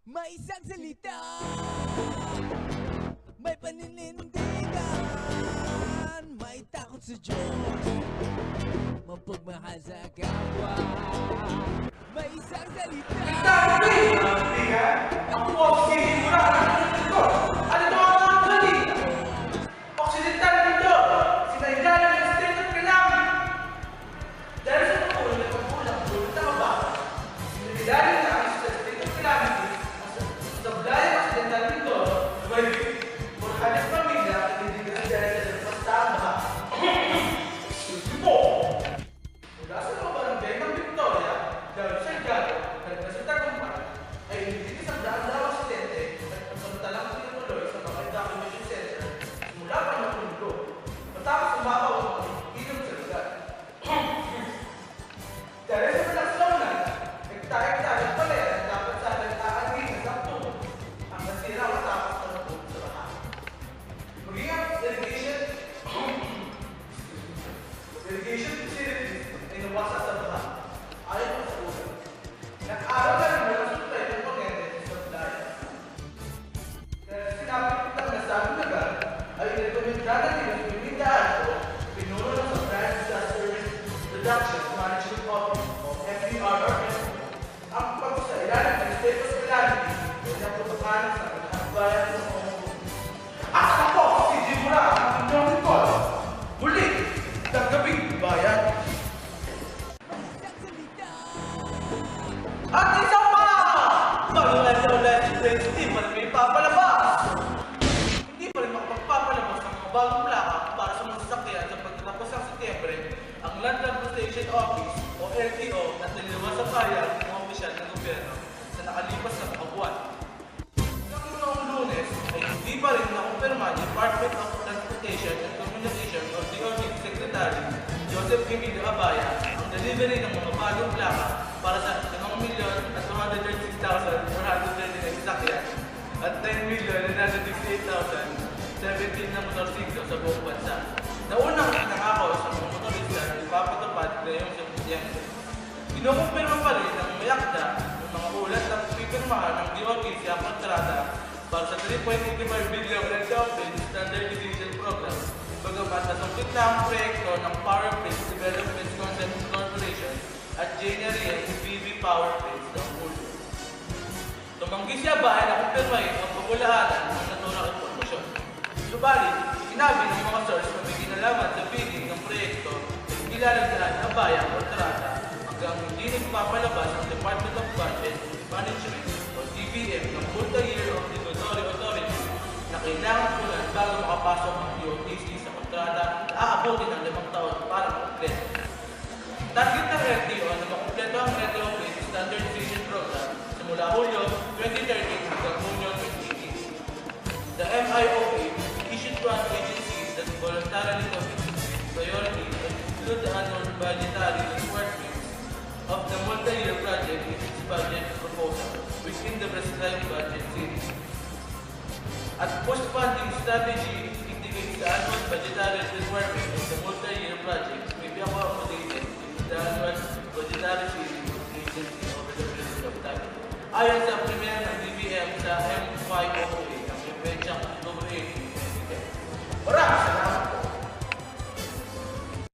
May isang salita, may paninindigan, may takot sa Diyos, mapagmahal sa kapwa. May isang salita. Ang poski, mura ang ito. Ano ito ang mga gali? Occidental dito. Sinailan ng state of Kalam. Dahil sa pagkulang ng pagkulang, tama ba? Sinailan na ang state of calamity sa blayang occidental dito, may Morhanes pamilya at hindi kasi dahil sa nagpastaan ba? Excuse me po. Mula sa mga barangay ng Victoria, dahil sa Gado, nagpasita kumpara, ay hindi isang daan-daang aksidente at pagsamtalang tinutuloy sa mga evacuation center simula pa ng mundo matapos umapaw ang ilog sa lugar. Dahil sa palaksaunan, hektar-hektar ng palera ang dapat sa atin aagin sa tubo ang nasira matapos ng tubo sa baha. Maging ang irrigation facilities ay nawasa sa baha ayon sa ulan. Nag-aral na rin mula sa tayo ng pagkente sa supply. Dahil sinapit ng nasabing lugar ay rekomendada nila sa pimindaan ko pinuno ng Supply Disaster Reduction Management Office o FDRRM ang pagsailalim ng state of calamity o ng protokalan sa mga bayan ng Hongkong. At ako, si Jimura, ang inyong report. Muli, tanggaping bayan. At isa pa! Bagong ulit si Steve at may papalabas! Hindi pa rin makapagpapalabas ng mga bagong plaka para sa mga sasakyan sa pagtatapos ng Setyembre ang Land Transportation Office o LTO na niliwas sa bayan ng mga opisyal ng gobyerno sa nakalipas na mga buwan. Hanggang noong Lunes ay hindi pa rin nakumpirma ni Department of Transportation and Communication o DOT Secretary Joseph Emilio Abaya ang delivery ng mga bagong plaka para sa 5,236,439 sasakyan at 10,968,017 na motorsiklo sa buong bansa. Naunang nakakaw sa mga motorista na ipapatupad ngayong Setyembre. Kinukumpirma pa rin ng mayakda ng mga ulat na pipirmahan ng DOT ang kontrata para sa 3.85 billion Red Standardization Program. Bagamat nasungkit na ang proyekto ng Power Prince Development Consent Corporation at January PV Power Prince ng Ulo. Tumanggi siya ba ay nakumpirmahin ang pagulahanan ng naturang impormasyon. Subalit, sinabi ng mga source na may kinalaman sa bidding ng proyekto ay hindi lalagdaan ang bayang kontrata hanggang hindi nagpapalabas ang Department of Budget Management o DBM ng multi-year obligatory authority na kailangan punan bago makapasok ang DOTC sa kontrata na aabutin ng 5 taon para makumpleto. Target ng LTO na makumpleto ang Retrofit Standardization Program simula Hulyo 2013 hanggang Hunyo 2018. The MIOA issued to an agencies that voluntarily commit priority and include the annual budgetary requirements of the multi-year project in its budget proposal within the prescribed budget series. At post-funding strategy indicates the annual budgetary requirement of the multi-year project may be accommodated in the annual budgetary series of the agency over the period of time. Ayon sa